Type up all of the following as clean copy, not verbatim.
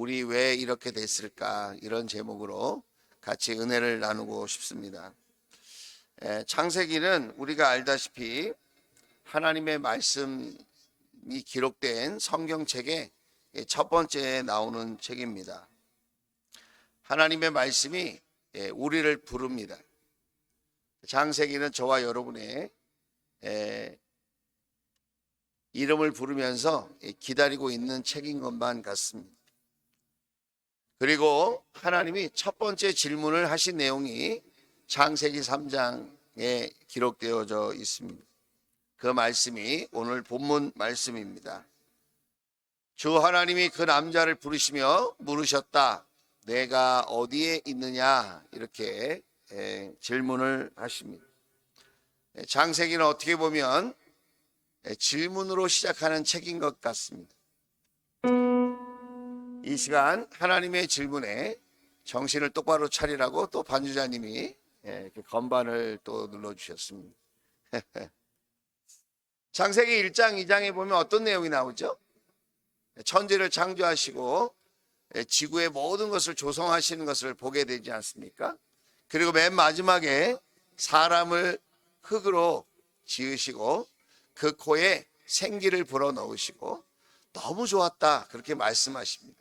우리 왜 이렇게 됐을까? 이런 제목으로 같이 은혜를 나누고 싶습니다. 창세기는 우리가 알다시피 하나님의 말씀이 기록된 성경책의 첫 번째에 나오는 책입니다. 하나님의 말씀이 우리를 부릅니다. 창세기는 저와 여러분의 이름을 부르면서 기다리고 있는 책인 것만 같습니다. 그리고 하나님이 첫 번째 질문을 하신 내용이 창세기 3장에 기록되어져 있습니다. 그 말씀이 오늘 본문 말씀입니다. 주 하나님이 그 남자를 부르시며 물으셨다. 내가 어디에 있느냐? 이렇게 질문을 하십니다. 창세기는 어떻게 보면 질문으로 시작하는 책인 것 같습니다. 이 시간 하나님의 질문에 정신을 똑바로 차리라고 또 반주자님이 건반을 또 눌러주셨습니다. 창세기 1장, 2장에 보면 어떤 내용이 나오죠? 천지를 창조하시고 지구의 모든 것을 조성하시는 것을 보게 되지 않습니까? 그리고 맨 마지막에 사람을 흙으로 지으시고 그 코에 생기를 불어넣으시고 너무 좋았다 그렇게 말씀하십니다.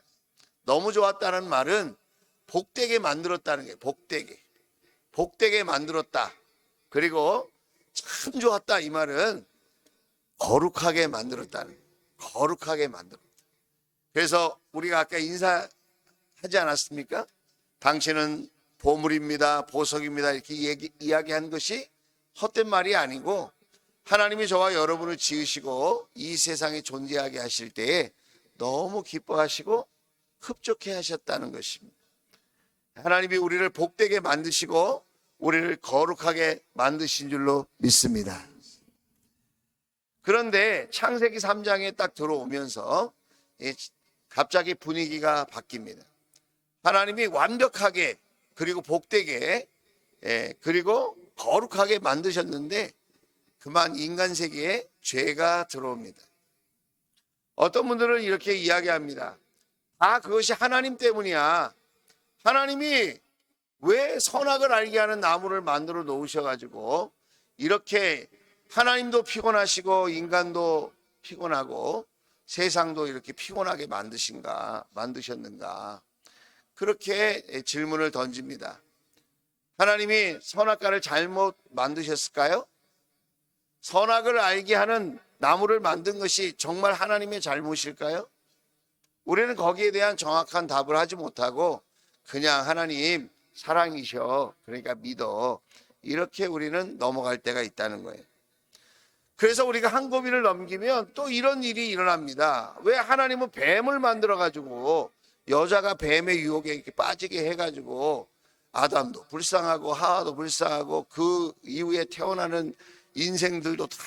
너무 좋았다는 말은 복되게 만들었다는 게 복되게 만들었다. 그리고 참 좋았다 이 말은 거룩하게 만들었다는 거룩하게 만들었다. 그래서 우리가 아까 인사하지 않았습니까? 당신은 보물입니다, 보석입니다 이렇게 이야기한 것이 헛된 말이 아니고 하나님이 저와 여러분을 지으시고 이 세상에 존재하게 하실 때에 너무 기뻐하시고 흡족해 하셨다는 것입니다. 하나님이 우리를 복되게 만드시고 우리를 거룩하게 만드신 줄로 믿습니다. 그런데 창세기 3장에 딱 들어오면서 갑자기 분위기가 바뀝니다. 하나님이 완벽하게 그리고 복되게 그리고 거룩하게 만드셨는데 그만 인간 세계에 죄가 들어옵니다. 어떤 분들은 이렇게 이야기합니다. 그것이 하나님 때문이야. 하나님이 왜 선악을 알게 하는 나무를 만들어 놓으셔가지고 이렇게 하나님도 피곤하시고 인간도 피곤하고 세상도 이렇게 피곤하게 만드셨는가? 그렇게 질문을 던집니다. 하나님이 선악과를 잘못 만드셨을까요? 선악을 알게 하는 나무를 만든 것이 정말 하나님의 잘못일까요? 우리는 거기에 대한 정확한 답을 하지 못하고 그냥 하나님 사랑이셔 그러니까 믿어 이렇게 우리는 넘어갈 때가 있다는 거예요. 그래서 우리가 한 고비를 넘기면 또 이런 일이 일어납니다. 왜 하나님은 뱀을 만들어 가지고 여자가 뱀의 유혹에 이렇게 빠지게 해가지고 아담도 불쌍하고 하와도 불쌍하고 그 이후에 태어나는 인생들도 다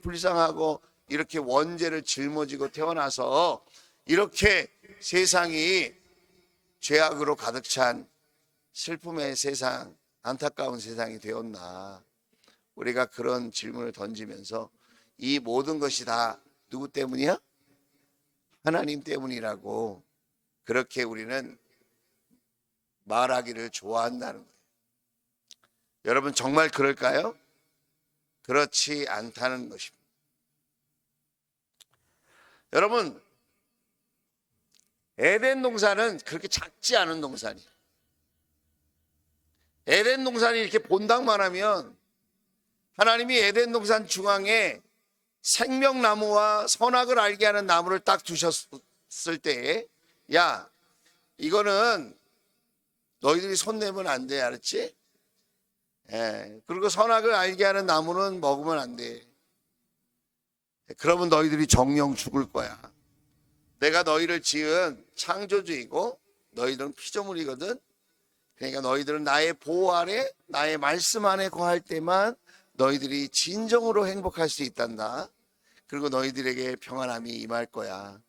불쌍하고 이렇게 원죄를 짊어지고 태어나서 이렇게 세상이 죄악으로 가득 찬 슬픔의 세상, 안타까운 세상이 되었나? 우리가 그런 질문을 던지면서 이 모든 것이 다 누구 때문이야? 하나님 때문이라고 그렇게 우리는 말하기를 좋아한다는 거예요. 여러분 정말 그럴까요? 그렇지 않다는 것입니다. 여러분 에덴 동산은 그렇게 작지 않은 동산이에요. 에덴 동산이 이렇게 본당만 하면 하나님이 에덴 동산 중앙에 생명나무와 선악을 알게 하는 나무를 딱 두셨을 때에 야 이거는 너희들이 손대면 안 돼 알았지? 그리고 선악을 알게 하는 나무는 먹으면 안 돼. 그러면 너희들이 정령 죽을 거야. 내가 너희를 지은 창조주이고 너희들은 피조물이거든. 그러니까 너희들은 나의 보호 아래 나의 말씀 안에 거할 때만 너희들이 진정으로 행복할 수 있단다. 그리고 너희들에게 평안함이 임할 거야.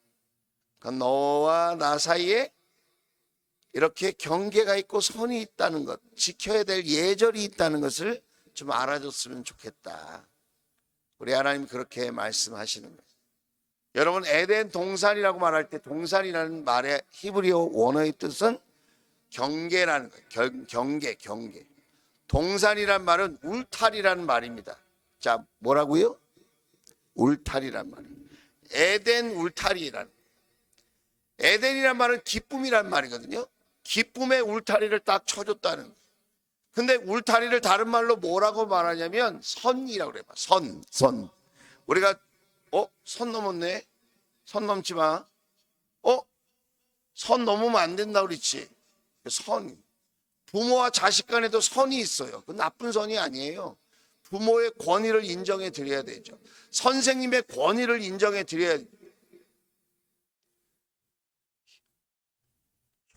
그러니까 너와 나 사이에 이렇게 경계가 있고 선이 있다는 것, 지켜야 될 예절이 있다는 것을 좀 알아줬으면 좋겠다. 우리 하나님 그렇게 말씀하시는 거예요. 여러분, 에덴 동산이라고 말할 때 동산이라는 말의 히브리어 원어의 뜻은 경계라는 거예요. 경계. 동산이란 말은 울타리라는 말입니다. 자, 뭐라고요? 울타리란 말이에요. 에덴 울타리라는. 에덴이란 말은 기쁨이란 말이거든요. 기쁨의 울타리를 딱 쳐줬다는 거예요. 근데 울타리를 다른 말로 뭐라고 말하냐면 선이라고 그래요. 선. 우리가 선 넘었네. 선 넘지 마. 선 넘으면 안 된다 그랬지. 선. 부모와 자식 간에도 선이 있어요. 그 나쁜 선이 아니에요. 부모의 권위를 인정해 드려야 되죠. 선생님의 권위를 인정해 드려야 돼요.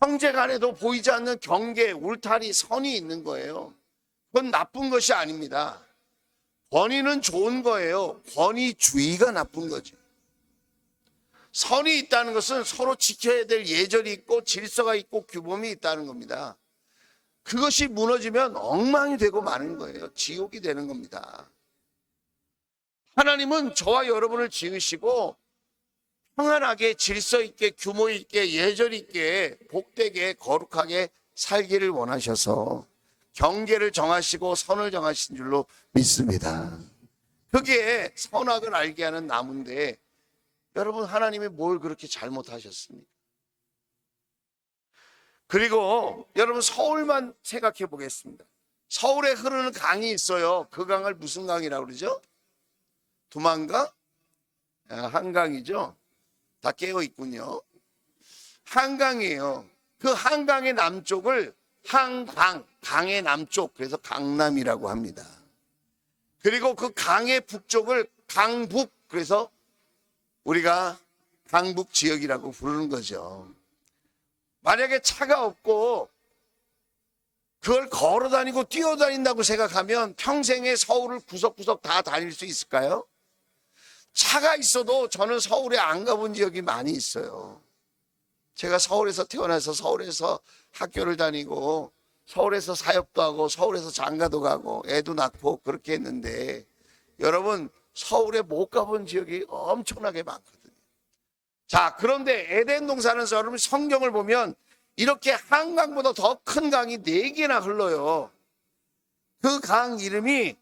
형제 간에도 보이지 않는 경계, 울타리, 선이 있는 거예요. 그건 나쁜 것이 아닙니다. 권위는 좋은 거예요. 권위주의가 나쁜 거죠. 선이 있다는 것은 서로 지켜야 될 예절이 있고 질서가 있고 규범이 있다는 겁니다. 그것이 무너지면 엉망이 되고 마는 거예요. 지옥이 되는 겁니다. 하나님은 저와 여러분을 지으시고 평안하게 질서 있게 규모 있게 예절 있게 복되게 거룩하게 살기를 원하셔서 경계를 정하시고 선을 정하신 줄로 믿습니다. 그게 선악을 알게 하는 나무인데 여러분, 하나님이 뭘 그렇게 잘못하셨습니까? 그리고 여러분, 서울만 생각해 보겠습니다. 서울에 흐르는 강이 있어요. 그 강을 무슨 강이라고 그러죠? 두만강? 한강이죠. 다 깨어 있군요. 한강이에요. 그 한강의 남쪽을 강의 남쪽, 그래서 강남이라고 합니다. 그리고 그 강의 북쪽을 강북, 그래서 우리가 강북 지역이라고 부르는 거죠. 만약에 차가 없고 그걸 걸어 다니고 뛰어다닌다고 생각하면 평생에 서울을 구석구석 다 다닐 수 있을까요? 차가 있어도 저는 서울에 안 가본 지역이 많이 있어요. 제가 서울에서 태어나서 서울에서 학교를 다니고 서울에서 사역도 하고 서울에서 장가도 가고 애도 낳고 그렇게 했는데 여러분, 서울에 못 가본 지역이 엄청나게 많거든요. 자, 그런데 에덴 동산에서 여러분 성경을 보면 이렇게 한강보다 더 큰 강이 4개나 흘러요. 그 강 이름이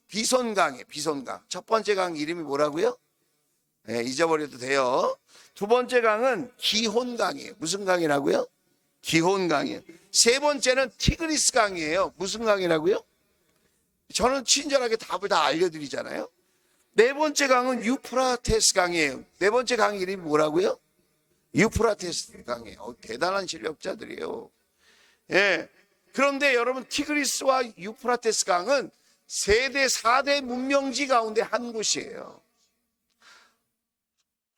비손강이에요. 비손강. 첫 번째 강 이름이 뭐라고요? 네, 잊어버려도 돼요. 두 번째 강은 기혼강이에요. 무슨 강이라고요? 기혼강이에요. 세 번째는 티그리스 강이에요. 무슨 강이라고요? 저는 친절하게 답을 다 알려드리잖아요. 네 번째 강은 유프라테스 강이에요. 네 번째 강 이름이 뭐라고요? 유프라테스 강이에요. 대단한 실력자들이에요. 예. 그런데 여러분, 티그리스와 유프라테스 강은 세대 4대 문명지 가운데 한 곳이에요.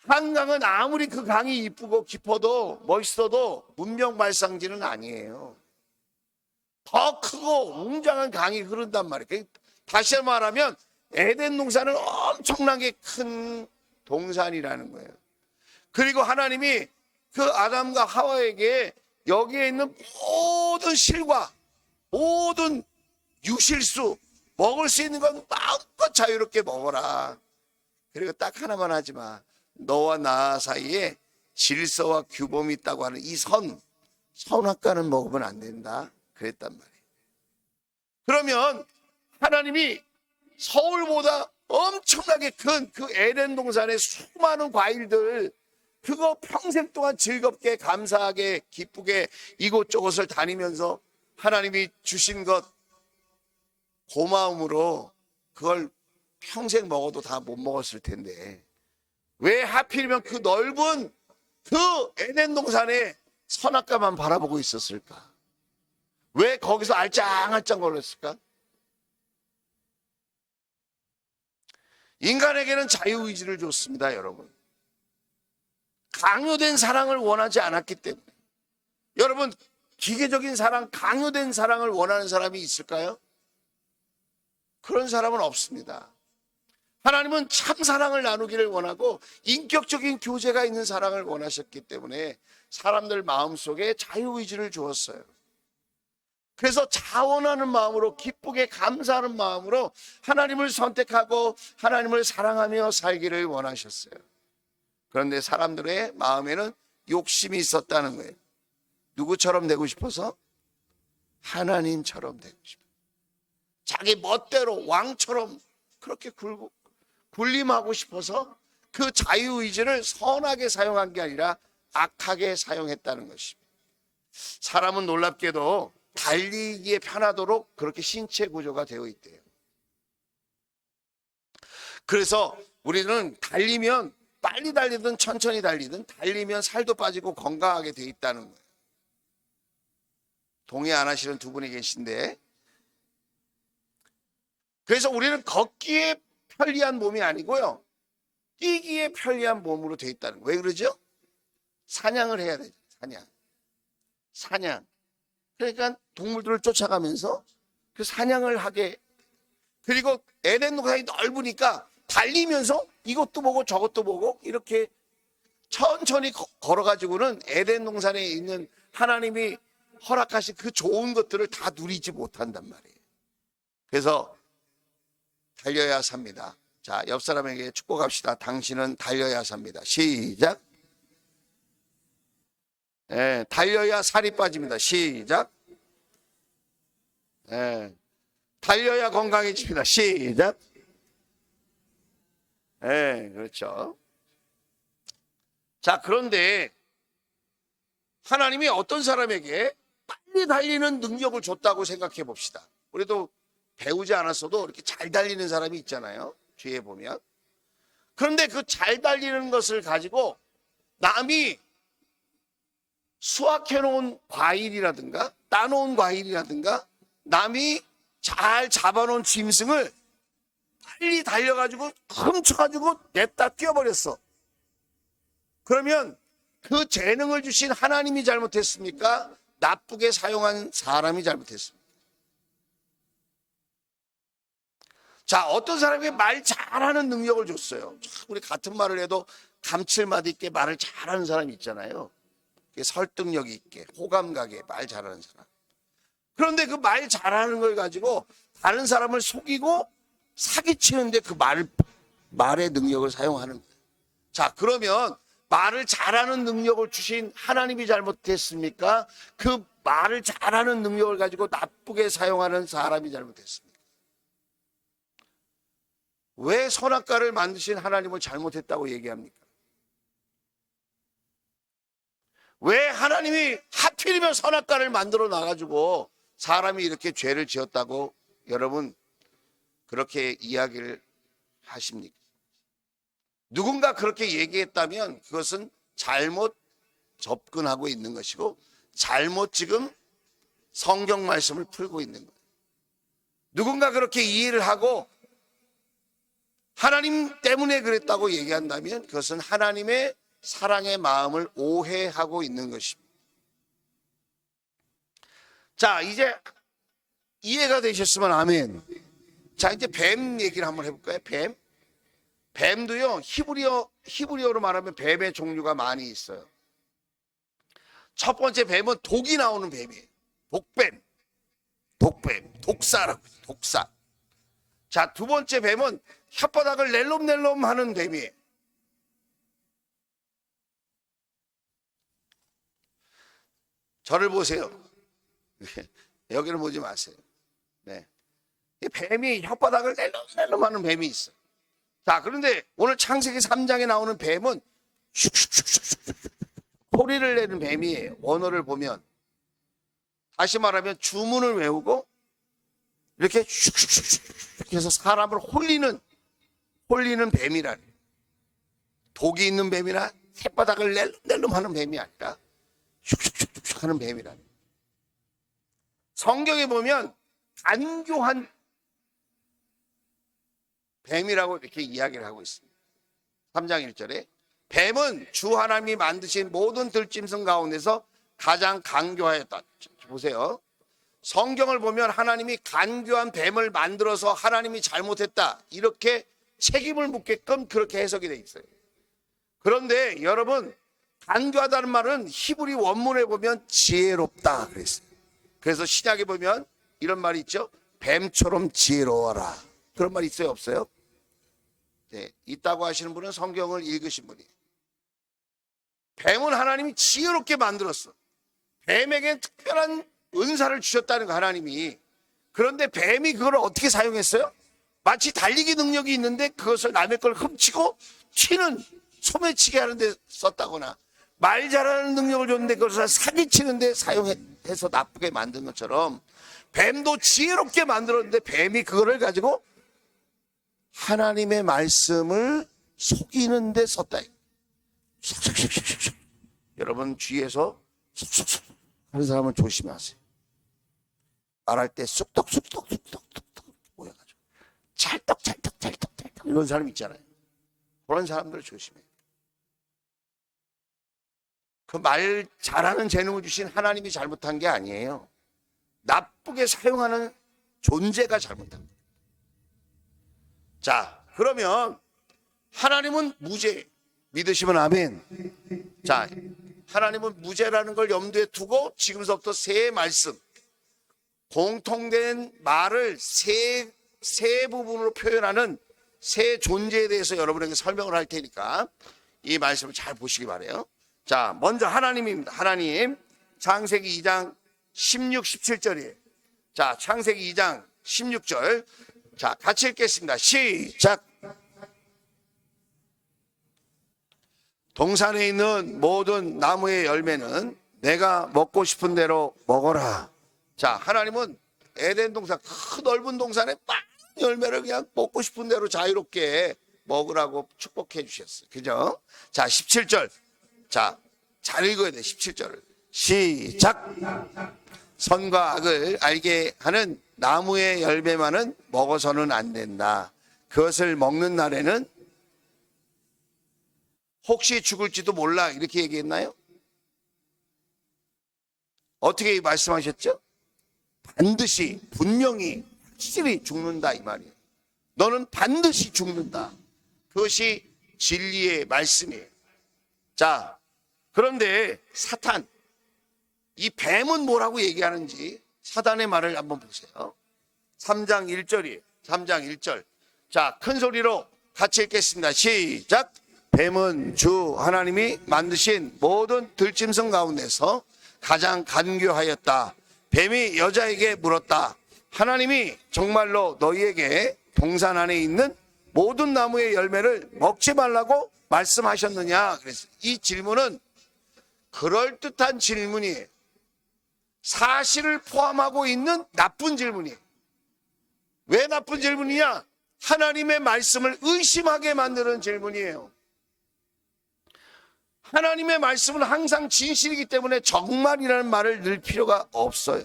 한강은 아무리 그 강이 이쁘고 깊어도 멋있어도 문명 발상지는 아니에요. 더 크고 웅장한 강이 흐른단 말이에요. 다시 말하면 에덴 동산은 엄청나게 큰 동산이라는 거예요. 그리고 하나님이 그 아담과 하와에게 여기에 있는 모든 실과 모든 유실수 먹을 수 있는 건 마음껏 자유롭게 먹어라. 그리고 딱 하나만 하지 마. 너와 나 사이에 질서와 규범이 있다고 하는 이 선악과는 먹으면 안 된다. 그랬단 말이에요. 그러면 하나님이 서울보다 엄청나게 큰 그 에덴 동산의 수많은 과일들, 그거 평생 동안 즐겁게 감사하게 기쁘게 이곳저곳을 다니면서 하나님이 주신 것 고마움으로 그걸 평생 먹어도 다 못 먹었을 텐데 왜 하필이면 그 넓은 그 에덴 동산에 선악과만 바라보고 있었을까? 왜 거기서 알짱알짱 걸렸을까? 인간에게는 자유의지를 줬습니다, 여러분. 강요된 사랑을 원하지 않았기 때문에. 여러분, 기계적인 사랑, 강요된 사랑을 원하는 사람이 있을까요? 그런 사람은 없습니다. 하나님은 참 사랑을 나누기를 원하고 인격적인 교제가 있는 사랑을 원하셨기 때문에 사람들 마음속에 자유의지를 주었어요. 그래서 자원하는 마음으로, 기쁘게 감사하는 마음으로 하나님을 선택하고 하나님을 사랑하며 살기를 원하셨어요. 그런데 사람들의 마음에는 욕심이 있었다는 거예요. 누구처럼 되고 싶어서? 하나님처럼 되고 싶어요. 자기 멋대로 왕처럼 그렇게 군림하고 싶어서 그 자유의지를 선하게 사용한 게 아니라 악하게 사용했다는 것입니다. 사람은 놀랍게도 달리기에 편하도록 그렇게 신체 구조가 되어 있대요. 그래서 우리는 달리면, 빨리 달리든 천천히 달리든 달리면 살도 빠지고 건강하게 되어 있다는 거예요. 동의 안 하시는 두 분이 계신데, 그래서 우리는 걷기에 편리한 몸이 아니고요, 뛰기에 편리한 몸으로 되어 있다는 거예요. 왜 그러죠? 사냥을 해야 되죠. 사냥. 그러니까 동물들을 쫓아가면서 그 사냥을 하게, 그리고 에덴 동산이 넓으니까 달리면서 이것도 보고 저것도 보고 이렇게 천천히 걸어가지고는 에덴 동산에 있는 하나님이 허락하신 그 좋은 것들을 다 누리지 못한단 말이에요. 그래서 달려야 삽니다. 자, 옆 사람에게 축복합시다. 당신은 달려야 삽니다. 시작. 달려야 살이 빠집니다. 시작. 달려야 건강해집니다. 시작. 그렇죠. 자, 그런데 하나님이 어떤 사람에게 빨리 달리는 능력을 줬다고 생각해 봅시다. 우리도 배우지 않았어도 이렇게 잘 달리는 사람이 있잖아요. 뒤에 보면. 그런데 그 잘 달리는 것을 가지고 남이 수확해 놓은 과일이라든가 따놓은 과일이라든가 남이 잘 잡아놓은 짐승을 빨리 달려가지고 훔쳐가지고 냅다 뛰어버렸어. 그러면 그 재능을 주신 하나님이 잘못했습니까? 나쁘게 사용한 사람이 잘못했습니까? 자, 어떤 사람에게 말 잘하는 능력을 줬어요. 우리 같은 말을 해도 감칠맛 있게 말을 잘하는 사람이 있잖아요. 설득력 있게, 호감가게 말 잘하는 사람. 그런데 그 말 잘하는 걸 가지고 다른 사람을 속이고 사기치는데 그 말의 능력을 사용하는 거예요. 자, 그러면 말을 잘하는 능력을 주신 하나님이 잘못했습니까? 그 말을 잘하는 능력을 가지고 나쁘게 사용하는 사람이 잘못했습니까? 왜 선악과를 만드신 하나님을 잘못했다고 얘기합니까? 왜 하나님이 하필이면 선악과를 만들어 놔가지고 사람이 이렇게 죄를 지었다고 여러분 그렇게 이야기를 하십니까? 누군가 그렇게 얘기했다면 그것은 잘못 접근하고 있는 것이고 잘못 지금 성경 말씀을 풀고 있는 거예요. 누군가 그렇게 이해를 하고 하나님 때문에 그랬다고 얘기한다면 그것은 하나님의 사랑의 마음을 오해하고 있는 것입니다. 자, 이제 이해가 되셨으면 아멘. 자, 이제 뱀 얘기를 한번 해볼까요? 뱀도요, 히브리어로 말하면 뱀의 종류가 많이 있어요. 첫 번째 뱀은 독이 나오는 뱀이에요. 독사라고, 독사. 자, 두 번째 뱀은 혓바닥을 낼름낼름 하는 뱀이에요. 저를 보세요. 여기를 보지 마세요. 네. 이 뱀이 혓바닥을 낼름낼름 하는 뱀이 있어요. 자, 그런데 오늘 창세기 3장에 나오는 뱀은 슉슉슉슉 소리를 내는 뱀이에요. 원어를 보면. 다시 말하면 주문을 외우고 이렇게 슉슉슉슉 해서 사람을 홀리는 뱀이라니. 독이 있는 뱀이나 혓바닥을 낼름낼름 하는 뱀이 아니라 슉슉슉슉 하는 뱀이라니. 성경에 보면 간교한 뱀이라고 이렇게 이야기를 하고 있습니다. 3장 1절에 뱀은 주 하나님이 만드신 모든 들짐승 가운데서 가장 간교하였다. 보세요. 성경을 보면 하나님이 간교한 뱀을 만들어서 하나님이 잘못했다 이렇게 책임을 묻게끔 그렇게 해석이 돼 있어요. 그런데 여러분, 간교하다는 말은 히브리 원문에 보면 지혜롭다 그랬어요. 그래서 신약에 보면 이런 말이 있죠. 뱀처럼 지혜로워라. 그런 말이 있어요, 없어요? 네, 있다고 하시는 분은 성경을 읽으신 분이. 뱀은 하나님이 지혜롭게 만들었어. 뱀에게 특별한 은사를 주셨다는 거, 하나님이. 그런데 뱀이 그걸 어떻게 사용했어요? 마치 달리기 능력이 있는데 그것을 남의 걸 훔치고 튀는, 소매치게 하는데 썼다거나, 말 잘하는 능력을 줬는데 그것을 사기치는데 사용해서 나쁘게 만든 것처럼 뱀도 지혜롭게 만들었는데 뱀이 그거를 가지고 하나님의 말씀을 속이는 데 썼다. 쏙쏙쏙쏙쏙. 여러분 주위에서 쏙쏙쏙 하는 사람은 조심하세요. 말할 때 쑥떡쑥떡쑥떡 모여가지고 찰떡 이런 사람 있잖아요. 그런 사람들 조심해요. 그 말 잘하는 재능을 주신 하나님이 잘못한 게 아니에요. 나쁘게 사용하는 존재가 잘못한 거예요. 자, 그러면 하나님은 무죄. 믿으시면 아멘. 자, 하나님은 무죄라는 걸 염두에 두고 지금서부터 세 말씀, 공통된 말을 세 부분으로 표현하는 세 존재에 대해서 여러분에게 설명을 할 테니까 이 말씀을 잘 보시기 바라요. 자, 먼저 하나님입니다. 하나님. 창세기 2장 16, 17절이에요. 자, 창세기 2장 16절. 자, 같이 읽겠습니다. 시작. 동산에 있는 모든 나무의 열매는 내가 먹고 싶은 대로 먹어라. 자, 하나님은 에덴 동산, 큰 넓은 동산에 많은 열매를 그냥 먹고 싶은 대로 자유롭게 먹으라고 축복해 주셨어요. 그죠? 자, 17절. 자, 잘 읽어야 돼. 17절을. 시작. 선과 악을 알게 하는 나무의 열매만은 먹어서는 안 된다. 그것을 먹는 날에는 혹시 죽을지도 몰라. 이렇게 얘기했나요? 어떻게 말씀하셨죠? 반드시, 분명히, 확실히 죽는다 이 말이에요. 너는 반드시 죽는다. 그것이 진리의 말씀이에요. 자, 그런데 사탄, 이 뱀은 뭐라고 얘기하는지 사단의 말을 한번 보세요. 3장 1절이에요. 3장 1절. 자, 큰 소리로 같이 읽겠습니다. 시작. 뱀은 주 하나님이 만드신 모든 들짐승 가운데서 가장 간교하였다. 뱀이 여자에게 물었다. 하나님이 정말로 너희에게 동산 안에 있는 모든 나무의 열매를 먹지 말라고 말씀하셨느냐? 그래서 이 질문은 그럴듯한 질문이에요. 사실을 포함하고 있는 나쁜 질문이에요. 왜 나쁜 질문이냐? 하나님의 말씀을 의심하게 만드는 질문이에요. 하나님의 말씀은 항상 진실이기 때문에 정말이라는 말을 넣을 필요가 없어요.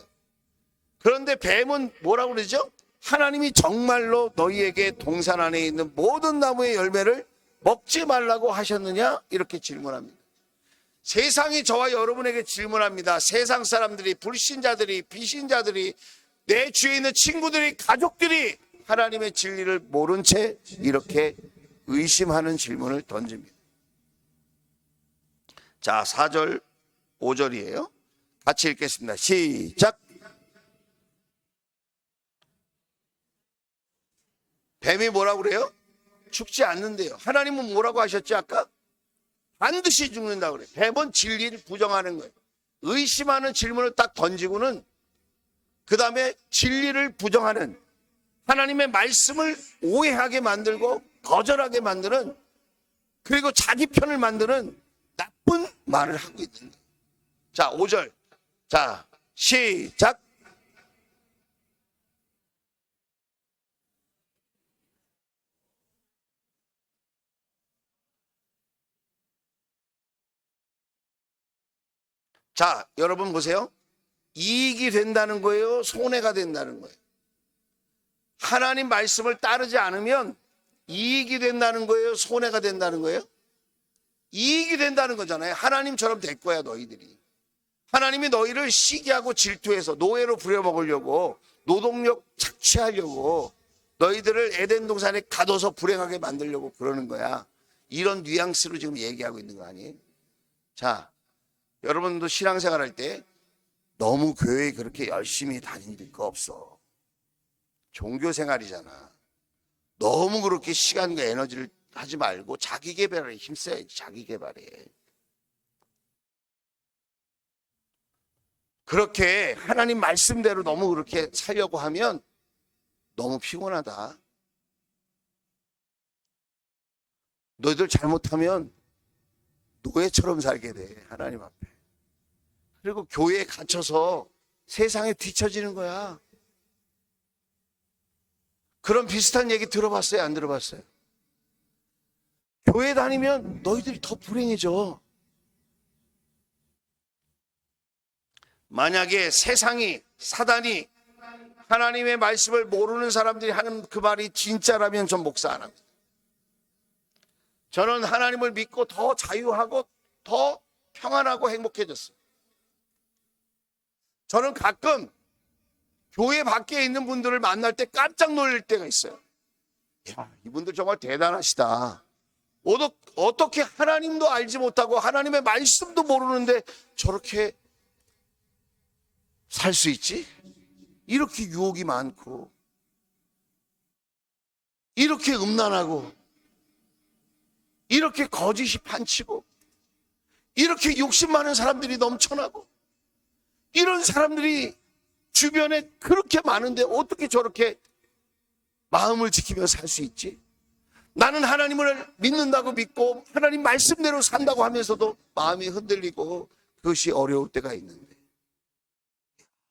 그런데 뱀은 뭐라고 그러죠? 하나님이 정말로 너희에게 동산 안에 있는 모든 나무의 열매를 먹지 말라고 하셨느냐? 이렇게 질문합니다. 세상이 저와 여러분에게 질문합니다. 세상 사람들이, 불신자들이, 비신자들이, 내 주위에 있는 친구들이, 가족들이 하나님의 진리를 모른 채 이렇게 의심하는 질문을 던집니다. 자, 4절, 5절이에요. 같이 읽겠습니다. 시작. 뱀이 뭐라고 그래요? 죽지 않는데요. 하나님은 뭐라고 하셨지 아까? 반드시 죽는다고 그래요. 뱀은 진리를 부정하는 거예요. 의심하는 질문을 딱 던지고는 그 다음에 진리를 부정하는, 하나님의 말씀을 오해하게 만들고 거절하게 만드는, 그리고 자기 편을 만드는 나쁜 말을 하고 있는 거예요. 자, 5절. 자, 시작. 자, 여러분 보세요. 이익이 된다는 거예요? 손해가 된다는 거예요? 하나님 말씀을 따르지 않으면 이익이 된다는 거예요? 손해가 된다는 거예요? 이익이 된다는 거잖아요. 하나님처럼 될 거야, 너희들이. 하나님이 너희를 시기하고 질투해서 노예로 부려먹으려고, 노동력 착취하려고, 너희들을 에덴 동산에 가둬서 불행하게 만들려고 그러는 거야. 이런 뉘앙스로 지금 얘기하고 있는 거 아니에요? 자, 여러분도 신앙생활 할 때 너무 교회에 그렇게 열심히 다닐 거 없어. 종교 생활이잖아. 너무 그렇게 시간과 에너지를 하지 말고 자기 개발에 힘써야지. 자기 개발에. 그렇게 하나님 말씀대로 너무 그렇게 살려고 하면 너무 피곤하다. 너희들 잘못하면 노예처럼 살게 돼. 하나님 앞에. 그리고 교회에 갇혀서 세상에 뒤처지는 거야. 그런 비슷한 얘기 들어봤어요? 안 들어봤어요? 교회 다니면 너희들이 더 불행해져. 만약에 세상이, 사단이 하나님의 말씀을 모르는 사람들이 하는 그 말이 진짜라면 전 목사 안 합니다. 저는 하나님을 믿고 더 자유하고 더 평안하고 행복해졌어요. 저는 가끔 교회 밖에 있는 분들을 만날 때 깜짝 놀랄 때가 있어요. 야, 이분들 정말 대단하시다. 어떻게 하나님도 알지 못하고 하나님의 말씀도 모르는데 저렇게 살 수 있지? 이렇게 유혹이 많고, 이렇게 음란하고, 이렇게 거짓이 판치고, 이렇게 욕심 많은 사람들이 넘쳐나고, 이런 사람들이 주변에 그렇게 많은데 어떻게 저렇게 마음을 지키며 살 수 있지? 나는 하나님을 믿는다고 믿고 하나님 말씀대로 산다고 하면서도 마음이 흔들리고 그것이 어려울 때가 있는데,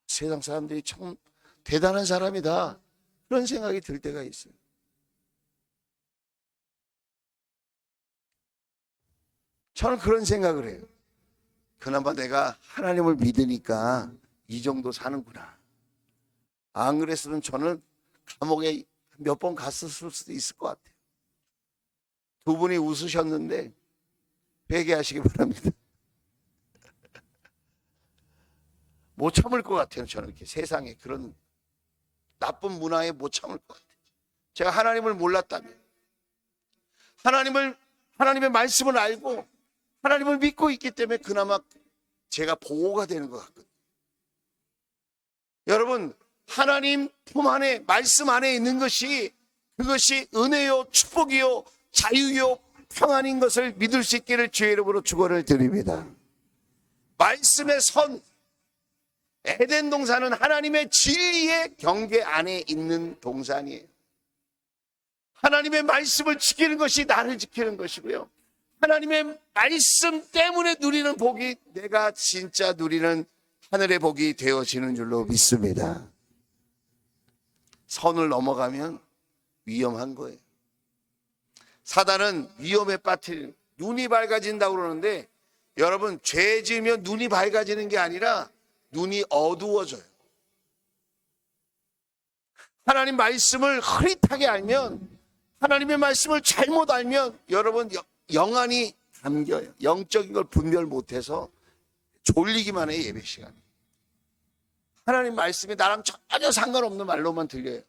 세상 사람들이 참 대단한 사람이다, 그런 생각이 들 때가 있어요. 저는 그런 생각을 해요. 그나마 내가 하나님을 믿으니까 이 정도 사는구나. 안 그랬으면 저는 감옥에 몇 번 갔었을 수도 있을 것 같아요. 두 분이 웃으셨는데 회개하시기 바랍니다. 못 참을 것 같아요. 저는 이렇게 세상에 그런 나쁜 문화에 못 참을 것 같아요. 제가 하나님을 몰랐다면, 하나님의 말씀을 알고 하나님을 믿고 있기 때문에 그나마 제가 보호가 되는 것 같거든요. 여러분, 하나님 품 안에, 말씀 안에 있는 것이, 그것이 은혜요, 축복이요, 자유요, 평안인 것을 믿을 수 있기를 주의 이름으로 축원을 드립니다. 말씀의 선, 에덴 동산은 하나님의 진리의 경계 안에 있는 동산이에요. 하나님의 말씀을 지키는 것이 나를 지키는 것이고요, 하나님의 말씀 때문에 누리는 복이 내가 진짜 누리는 하늘의 복이 되어지는 줄로 믿습니다. 선을 넘어가면 위험한 거예요. 사단은 위험에 빠뜨리는, 눈이 밝아진다고 그러는데, 여러분, 죄 지으면 눈이 밝아지는 게 아니라 눈이 어두워져요. 하나님 말씀을 흐릿하게 알면, 하나님의 말씀을 잘못 알면 여러분 영안이 담겨요. 영적인 걸 분별 못해서 졸리기만 해요. 예배 시간에 하나님 말씀이 나랑 전혀 상관없는 말로만 들려요.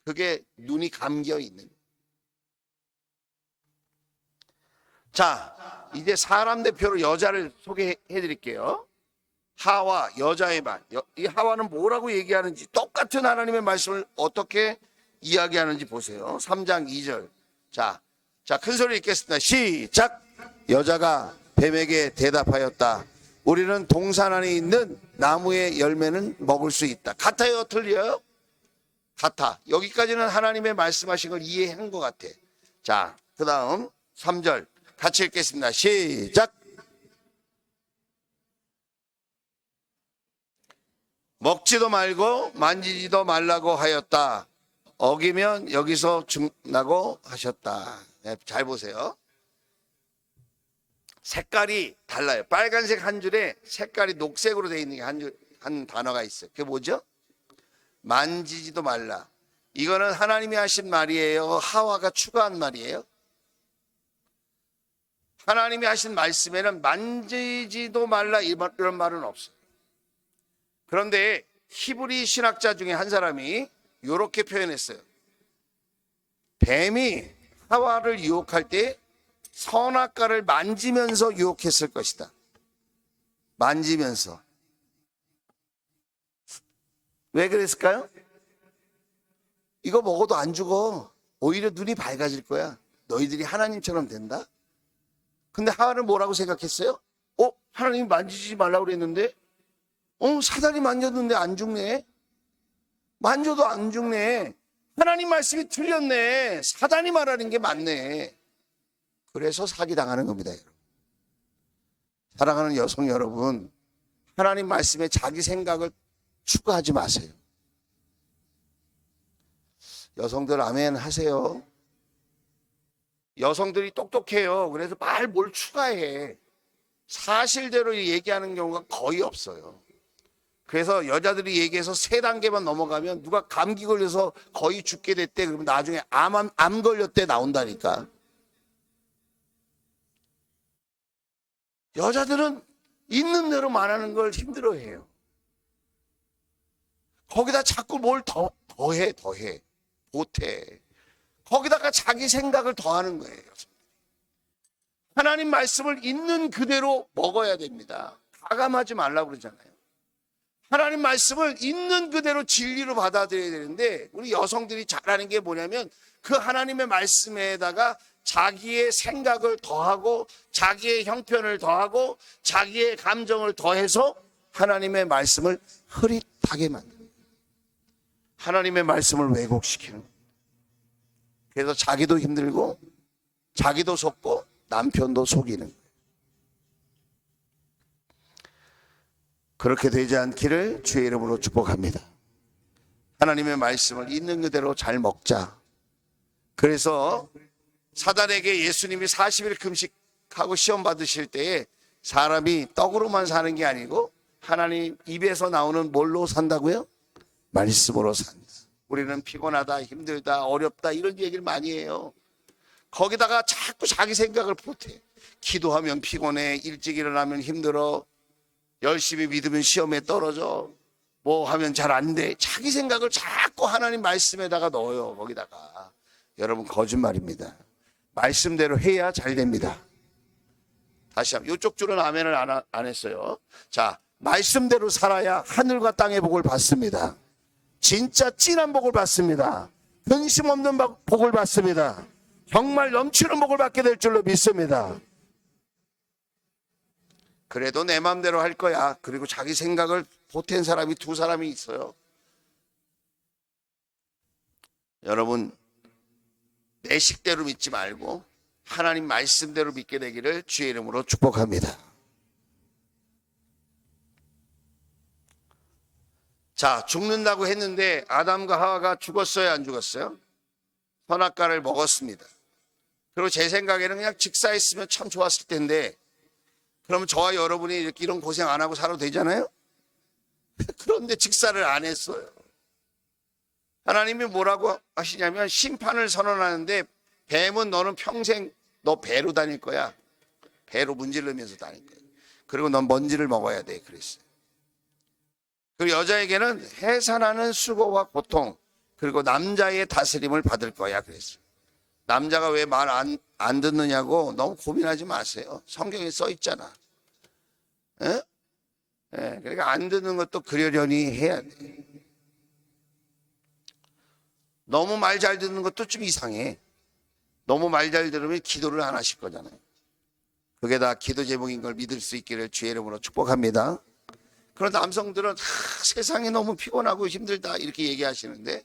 그게 눈이 감겨 있는. 자, 이제 사람 대표로 여자를 소개해 드릴게요. 하와, 여자의 말. 이 하와는 뭐라고 얘기하는지, 똑같은 하나님의 말씀을 어떻게 이야기하는지 보세요. 3장 2절. 자, 큰 소리 읽겠습니다. 시작. 여자가 뱀에게 대답하였다. 우리는 동산 안에 있는 나무의 열매는 먹을 수 있다. 같아요? 틀려요? 같아. 여기까지는 하나님의 말씀하신 걸 이해한 것 같아. 자, 그 다음 3절 같이 읽겠습니다. 시작. 먹지도 말고 만지지도 말라고 하였다. 어기면 여기서 죽나고 하셨다. 네, 잘 보세요. 색깔이 달라요. 빨간색 한 줄에 색깔이 녹색으로 되어 있는 게 한 단어가 있어요. 그게 뭐죠? 만지지도 말라. 이거는 하나님이 하신 말이에요? 하와가 추가한 말이에요? 하나님이 하신 말씀에는 만지지도 말라 이런 말은 없어요. 그런데 히브리 신학자 중에 한 사람이 이렇게 표현했어요. 뱀이 하와를 유혹할 때 선악과를 만지면서 유혹했을 것이다. 만지면서. 왜 그랬을까요? 이거 먹어도 안 죽어. 오히려 눈이 밝아질 거야. 너희들이 하나님처럼 된다? 근데 하와는 뭐라고 생각했어요? 하나님이 만지지 말라고 그랬는데 사단이 만졌는데 안 죽네. 만져도 안 죽네. 하나님 말씀이 틀렸네. 사단이 말하는 게 맞네. 그래서 사기당하는 겁니다, 여러분. 사랑하는 여성 여러분, 하나님 말씀에 자기 생각을 추가하지 마세요. 여성들 아멘 하세요. 여성들이 똑똑해요. 그래서 뭘 추가해. 사실대로 얘기하는 경우가 거의 없어요. 그래서 여자들이 얘기해서 3단계만 넘어가면 누가 감기 걸려서 거의 죽게 됐대. 그러면 나중에 암 걸렸대 나온다니까. 여자들은 있는 대로 말하는 걸 힘들어해요. 거기다 자꾸 뭘 더해. 보태. 거기다가 자기 생각을 더하는 거예요. 하나님 말씀을 있는 그대로 먹어야 됩니다. 가감하지 말라고 그러잖아요. 하나님 말씀을 있는 그대로 진리로 받아들여야 되는데 우리 여성들이 잘하는 게 뭐냐면 그 하나님의 말씀에다가 자기의 생각을 더하고 자기의 형편을 더하고 자기의 감정을 더해서 하나님의 말씀을 흐릿하게 만듭니다. 하나님의 말씀을 왜곡시키는 거예요. 그래서 자기도 힘들고 자기도 속고 남편도 속이는 거예요. 그렇게 되지 않기를 주의 이름으로 축복합니다. 하나님의 말씀을 있는 그대로 잘 먹자. 그래서 사단에게 예수님이 40일 금식하고 시험 받으실 때에 사람이 떡으로만 사는 게 아니고 하나님 입에서 나오는 뭘로 산다고요? 말씀으로 산다. 우리는 피곤하다, 힘들다, 어렵다 이런 얘기를 많이 해요. 거기다가 자꾸 자기 생각을 보태. 기도하면 피곤해, 일찍 일어나면 힘들어, 열심히 믿으면 시험에 떨어져, 뭐 하면 잘 안 돼. 자기 생각을 자꾸 하나님 말씀에다가 넣어요. 거기다가. 여러분 거짓말입니다. 말씀대로 해야 잘 됩니다. 다시 한번 이쪽 줄은 아멘을 안 했어요. 자, 말씀대로 살아야 하늘과 땅의 복을 받습니다. 진짜 찐한 복을 받습니다. 근심 없는 복을 받습니다. 정말 넘치는 복을 받게 될 줄로 믿습니다. 그래도 내 마음대로 할 거야. 그리고 자기 생각을 보탠 사람이 2사람이 있어요. 여러분 내 식대로 믿지 말고 하나님 말씀대로 믿게 되기를 주의 이름으로 축복합니다. 자, 죽는다고 했는데 아담과 하와가 죽었어요, 안 죽었어요? 선악과를 먹었습니다. 그리고 제 생각에는 그냥 직사했으면 참 좋았을 텐데 그러면 저와 여러분이 이렇게 이런 고생 안 하고 살아도 되잖아요? 그런데 직사를 안 했어요. 하나님이 뭐라고 하시냐면 심판을 선언하는데 뱀은 너는 평생 너 배로 다닐 거야. 배로 문지르면서 다닐 거야. 그리고 넌 먼지를 먹어야 돼. 그랬어요. 그리고 여자에게는 해산하는 수고와 고통 그리고 남자의 다스림을 받을 거야. 그랬어요. 남자가 왜 말 안 듣느냐고 너무 고민하지 마세요. 성경에 써 있잖아. 예? 예, 그러니까 안 듣는 것도 그러려니 해야 돼. 너무 말 잘 듣는 것도 좀 이상해. 너무 말 잘 들으면 기도를 안 하실 거잖아요. 그게 다 기도 제목인 걸 믿을 수 있기를 주의 이름으로 축복합니다. 그런 남성들은 세상이 너무 피곤하고 힘들다 이렇게 얘기하시는데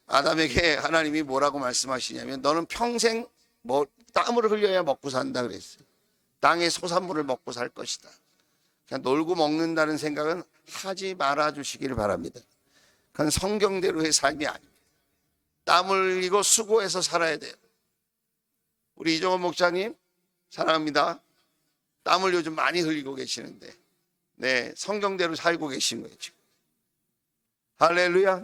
아담에게 하나님이 뭐라고 말씀하시냐면 너는 평생 땀을 흘려야 먹고 산다 그랬어요. 땅의 소산물을 먹고 살 것이다. 그냥 놀고 먹는다는 생각은 하지 말아 주시기를 바랍니다. 그건 성경대로의 삶이 아닙니다. 땀 흘리고 수고해서 살아야 돼요. 우리 이종원 목사님 사랑합니다. 땀을 요즘 많이 흘리고 계시는데 네, 성경대로 살고 계신 거예요 지금. 할렐루야.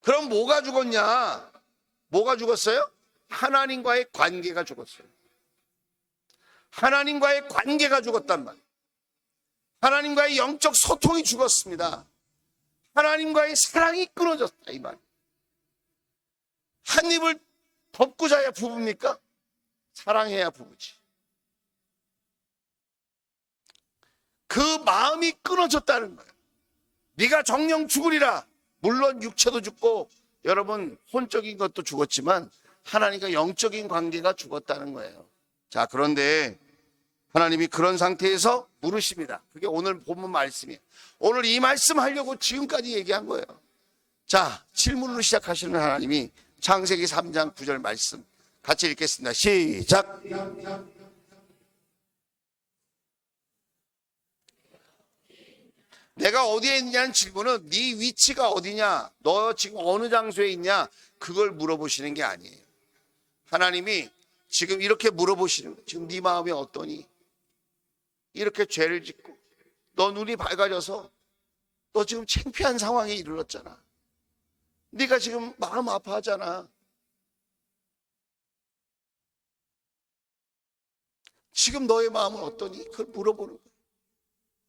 그럼 뭐가 죽었냐? 뭐가 죽었어요? 하나님과의 관계가 죽었어요. 하나님과의 관계가 죽었단 말이에요. 하나님과의 영적 소통이 죽었습니다. 하나님과의 사랑이 끊어졌다 이 말. 한 입을 덮고 자야 부부입니까? 사랑해야 부부지. 그 마음이 끊어졌다는 거예요. 네가 정령 죽으리라. 물론 육체도 죽고 여러분 혼적인 것도 죽었지만 하나님과 영적인 관계가 죽었다는 거예요. 자, 그런데 하나님이 그런 상태에서 물으십니다. 그게 오늘 본문 말씀이에요. 오늘 이 말씀 하려고 지금까지 얘기한 거예요. 자, 질문으로 시작하시는 하나님이 창세기 3장 9절 말씀 같이 읽겠습니다. 시작. 내가 어디에 있냐는 질문은 네 위치가 어디냐, 너 지금 어느 장소에 있냐, 그걸 물어보시는 게 아니에요. 하나님이 지금 이렇게 물어보시는 거예요. 지금 네 마음이 어떠니? 이렇게 죄를 짓고 너 눈이 밝아져서 너 지금 창피한 상황에 이르렀잖아. 네가 지금 마음 아파하잖아. 지금 너의 마음은 어떠니? 그걸 물어보는 거예요.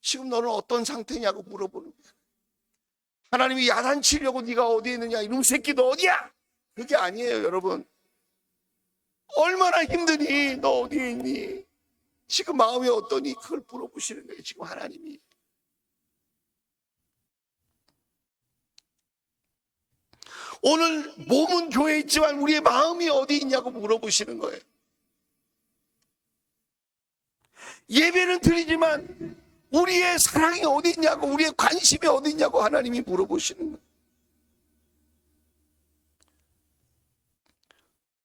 지금 너는 어떤 상태냐고 물어보는 거예요. 하나님이 야단치려고 네가 어디에 있느냐, 이놈 새끼 너 어디야? 그게 아니에요. 여러분, 얼마나 힘드니? 너 어디에 있니? 지금 마음이 어떠니? 그걸 물어보시는 거예요. 지금 하나님이. 오늘 몸은 교회에 있지만 우리의 마음이 어디 있냐고 물어보시는 거예요. 예배는 드리지만 우리의 사랑이 어디 있냐고, 우리의 관심이 어디 있냐고 하나님이 물어보시는 거예요.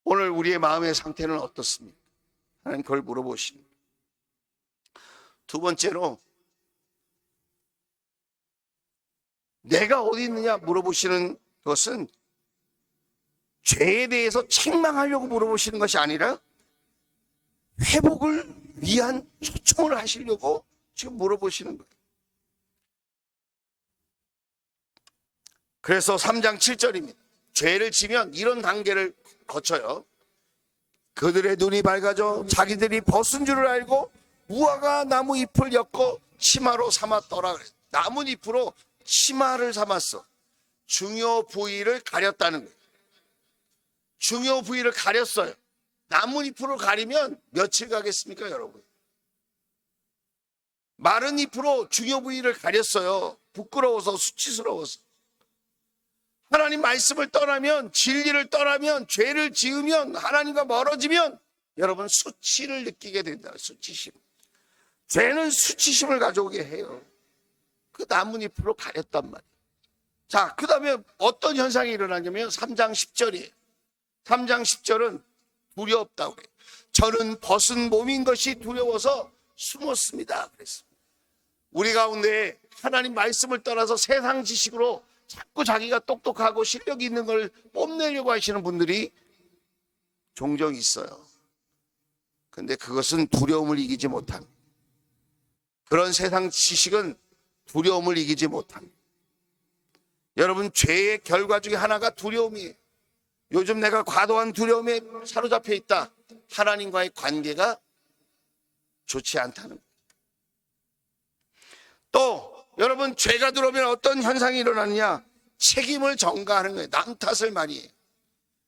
오늘 우리의 마음의 상태는 어떻습니까? 하나님 그걸 물어보시는 거예요. 두 번째로 내가 어디 있느냐 물어보시는 것은 죄에 대해서 책망하려고 물어보시는 것이 아니라 회복을 위한 초청을 하시려고 지금 물어보시는 거예요. 그래서 3장 7절입니다. 죄를 지면 이런 단계를 거쳐요. 그들의 눈이 밝아져 자기들이 벗은 줄을 알고 무화과 나무 잎을 엮어 치마로 삼았더라. 나뭇잎으로 치마를 삼았어. 중요 부위를 가렸다는 거예요. 중요 부위를 가렸어요. 나뭇잎으로 가리면 며칠 가겠습니까, 여러분? 마른 잎으로 중요 부위를 가렸어요. 부끄러워서, 수치스러워서. 하나님 말씀을 떠나면, 진리를 떠나면, 죄를 지으면, 하나님과 멀어지면 여러분 수치를 느끼게 된다. 수치심. 죄는 수치심을 가져오게 해요. 그 나뭇잎으로 가렸단 말이에요. 자, 그 다음에 어떤 현상이 일어나냐면 3장 10절이에요. 3장 10절은 두렵다고 해요. 저는 벗은 몸인 것이 두려워서 숨었습니다. 그랬습니다. 우리 가운데 하나님 말씀을 떠나서 세상 지식으로 자꾸 자기가 똑똑하고 실력이 있는 걸 뽐내려고 하시는 분들이 종종 있어요. 근데 그것은 두려움을 이기지 못합니다. 그런 세상 지식은 두려움을 이기지 못합니다. 여러분, 죄의 결과 중에 하나가 두려움이에요. 요즘 내가 과도한 두려움에 사로잡혀 있다. 하나님과의 관계가 좋지 않다는 거예요. 또 여러분, 죄가 들어오면 어떤 현상이 일어나느냐? 책임을 전가하는 거예요. 남 탓을 많이 해요.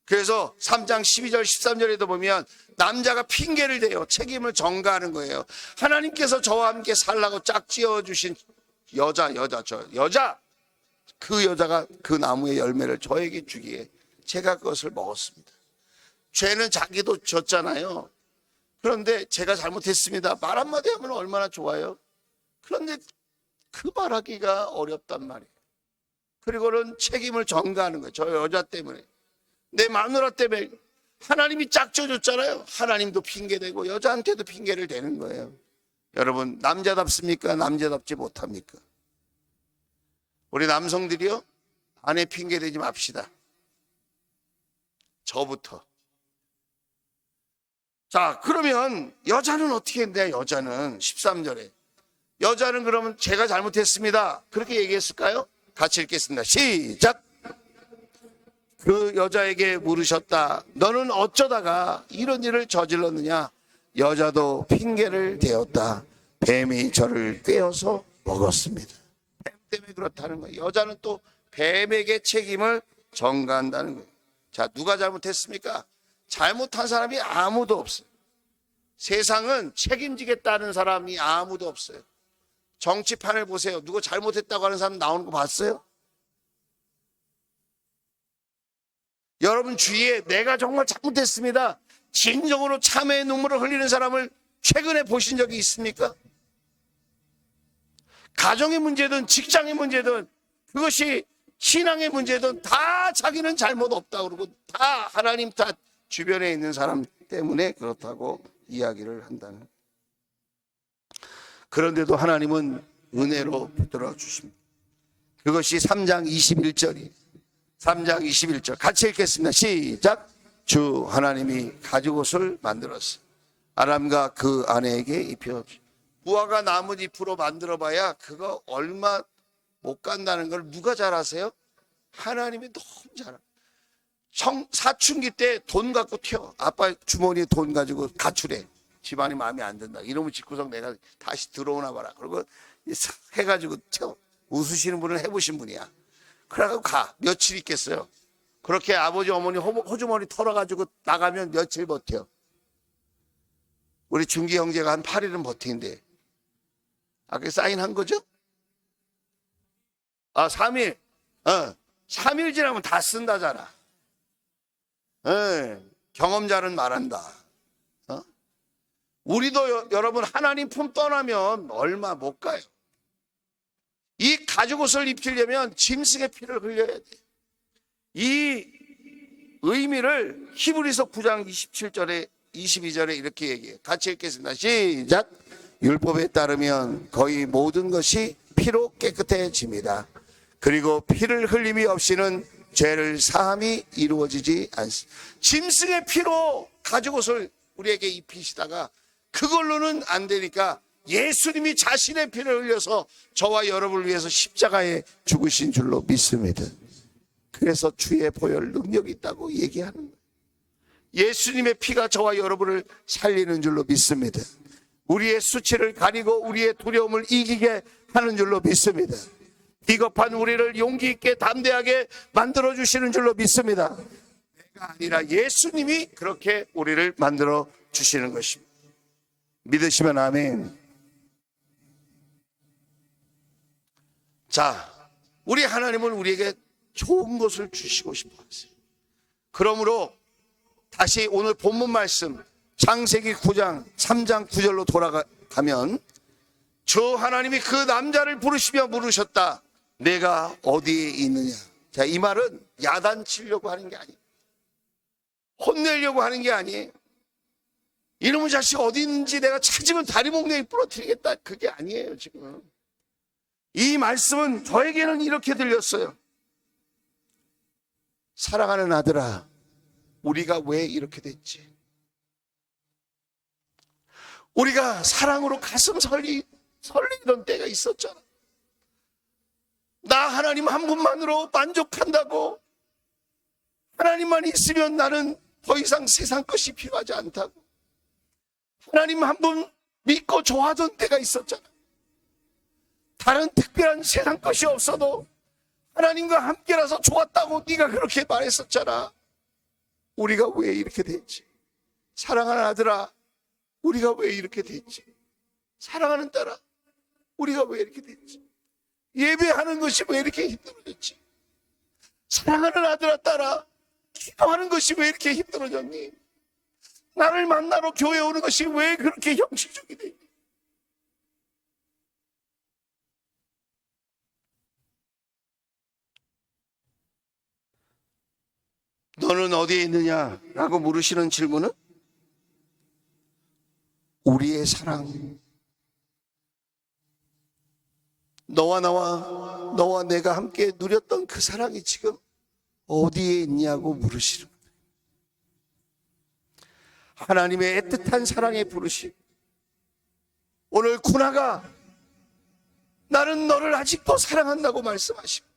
그래서 3장 12절 13절에도 보면 남자가 핑계를 대요. 책임을 전가하는 거예요. 하나님께서 저와 함께 살라고 짝지어 주신 여자 그 여자가 그 나무의 열매를 저에게 주기에 제가 그것을 먹었습니다. 죄는 자기도 졌잖아요. 그런데 제가 잘못했습니다. 말 한마디 하면 얼마나 좋아요. 그런데 그 말하기가 어렵단 말이에요. 그리고는 책임을 전가하는 거예요. 저 여자 때문에, 내 마누라 때문에. 하나님이 짝져줬잖아요. 하나님도 핑계대고 여자한테도 핑계를 대는 거예요. 여러분, 남자답습니까? 남자답지 못합니까? 우리 남성들이요, 아내 핑계대지 맙시다. 저부터. 자, 그러면 여자는 어떻게 했냐? 여자는 13절에 여자는 그러면 제가 잘못했습니다, 그렇게 얘기했을까요? 같이 읽겠습니다. 시작. 그 여자에게 물으셨다. 너는 어쩌다가 이런 일을 저질렀느냐? 여자도 핑계를 대었다. 뱀이 저를 꿰어서 먹었습니다. 뱀 때문에 그렇다는 거예요. 여자는 또 뱀에게 책임을 전가한다는 거예요. 자, 누가 잘못했습니까? 잘못한 사람이 아무도 없어요. 세상은 책임지겠다는 사람이 아무도 없어요. 정치판을 보세요. 누구 잘못했다고 하는 사람 나오는 거 봤어요? 여러분 주위에 내가 정말 잘못했습니다, 진정으로 참회의 눈물을 흘리는 사람을 최근에 보신 적이 있습니까? 가정의 문제든 직장의 문제든 그것이 신앙의 문제든 다 자기는 잘못 없다고 그러고 다 하나님 탓, 주변에 있는 사람 때문에 그렇다고 이야기를 한다는. 그런데도 하나님은 은혜로 붙들어 주십니다. 그것이 3장 21절이에요. 3장 21절 같이 읽겠습니다. 시작. 주 하나님이 가죽옷을 만들었어요. 아람과 그 아내에게 입혀주시고. 무화과 나뭇잎으로 만들어봐야 그거 얼마 못 간다는 걸 누가 잘 아세요? 하나님이 너무 잘 알아요. 사춘기 때 돈 갖고 튀어. 아빠 주머니에 돈 가지고 가출해. 집안이 마음에 안 든다. 이놈의 집구석 내가 다시 들어오나 봐라. 그리고 해가지고 튀어. 웃으시는 분은 해보신 분이야. 그래가지고 가. 며칠 있겠어요. 그렇게 아버지 어머니 호주머니 털어가지고 나가면 며칠 버텨. 우리 중기 형제가 한 8일은 버티는데. 아까 사인한 거죠? 3일. 3일 지나면 다 쓴다잖아. 경험자는 말한다. 우리도 여러분 하나님 품 떠나면 얼마 못 가요. 이 가죽옷을 입히려면 짐승의 피를 흘려야 돼. 이 의미를 히브리서 9장 27절에 22절에 이렇게 얘기해요. 같이 읽겠습니다. 시작. 율법에 따르면 거의 모든 것이 피로 깨끗해집니다. 그리고 피를 흘림이 없이는 죄를 사함이 이루어지지 않습니다. 짐승의 피로 가죽옷을 우리에게 입히시다가 그걸로는 안 되니까 예수님이 자신의 피를 흘려서 저와 여러분을 위해서 십자가에 죽으신 줄로 믿습니다. 그래서 주의 보혈 능력이 있다고 얘기하는 거예요. 예수님의 피가 저와 여러분을 살리는 줄로 믿습니다. 우리의 수치를 가리고 우리의 두려움을 이기게 하는 줄로 믿습니다. 비겁한 우리를 용기 있게 담대하게 만들어주시는 줄로 믿습니다. 내가 아니라 예수님이 그렇게 우리를 만들어 주시는 것입니다. 믿으시면 아멘. 자, 우리 하나님은 우리에게 좋은 것을 주시고 싶어 하세요. 그러므로 다시 오늘 본문 말씀 창세기 9장 3장 9절로 돌아가면 저 하나님이 그 남자를 부르시며 물으셨다. 내가 어디에 있느냐. 자, 이 말은 야단치려고 하는 게 아니에요. 혼내려고 하는 게 아니에요. 이놈의 자식 어디 있는지 내가 찾으면 다리 몽둥이 부러뜨리겠다. 그게 아니에요. 지금 이 말씀은 저에게는 이렇게 들렸어요. 사랑하는 아들아, 우리가 왜 이렇게 됐지? 우리가 사랑으로 가슴 설리던 때가 있었잖아. 나 하나님 한 분만으로 만족한다고, 하나님만 있으면 나는 더 이상 세상 것이 필요하지 않다고, 하나님 한 분 믿고 좋아하던 때가 있었잖아. 다른 특별한 세상 것이 없어도 하나님과 함께라서 좋았다고 네가 그렇게 말했었잖아. 우리가 왜 이렇게 됐지? 사랑하는 아들아, 우리가 왜 이렇게 됐지? 사랑하는 딸아, 우리가 왜 이렇게 됐지? 예배하는 것이 왜 이렇게 힘들어졌지? 사랑하는 아들아, 딸아, 기도하는 것이 왜 이렇게 힘들어졌니? 나를 만나러 교회 오는 것이 왜 그렇게 형식적이 됐니? 너는 어디에 있느냐? 라고 물으시는 질문은 우리의 사랑, 너와 내가 함께 누렸던 그 사랑이 지금 어디에 있냐고 물으시는 거예요. 하나님의 애틋한 사랑에 부르심. 오늘 구나가 나는 너를 아직도 사랑한다고 말씀하시고,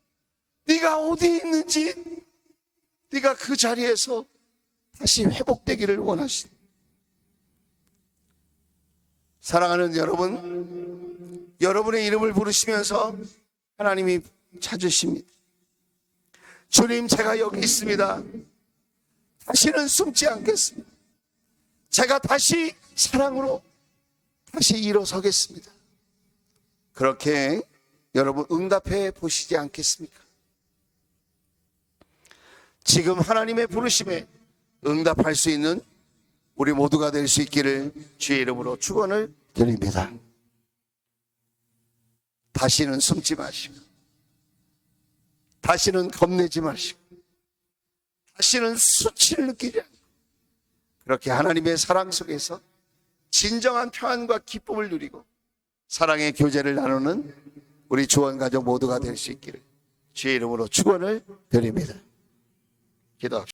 네가 어디에 있는지 네가 그 자리에서 다시 회복되기를 원하신. 사랑하는 여러분, 여러분의 이름을 부르시면서 하나님이 찾으십니다. 주님, 제가 여기 있습니다. 다시는 숨지 않겠습니다. 제가 다시 사랑으로 다시 일어서겠습니다. 그렇게 여러분 응답해 보시지 않겠습니까? 지금 하나님의 부르심에 응답할 수 있는 우리 모두가 될 수 있기를 주의 이름으로 축원을 드립니다. 다시는 숨지 마시고, 다시는 겁내지 마시고, 다시는 수치를 느끼지 않고, 그렇게 하나님의 사랑 속에서 진정한 평안과 기쁨을 누리고 사랑의 교제를 나누는 우리 주원가족 모두가 될 수 있기를 주의 이름으로 축원을 드립니다. 기도합시다.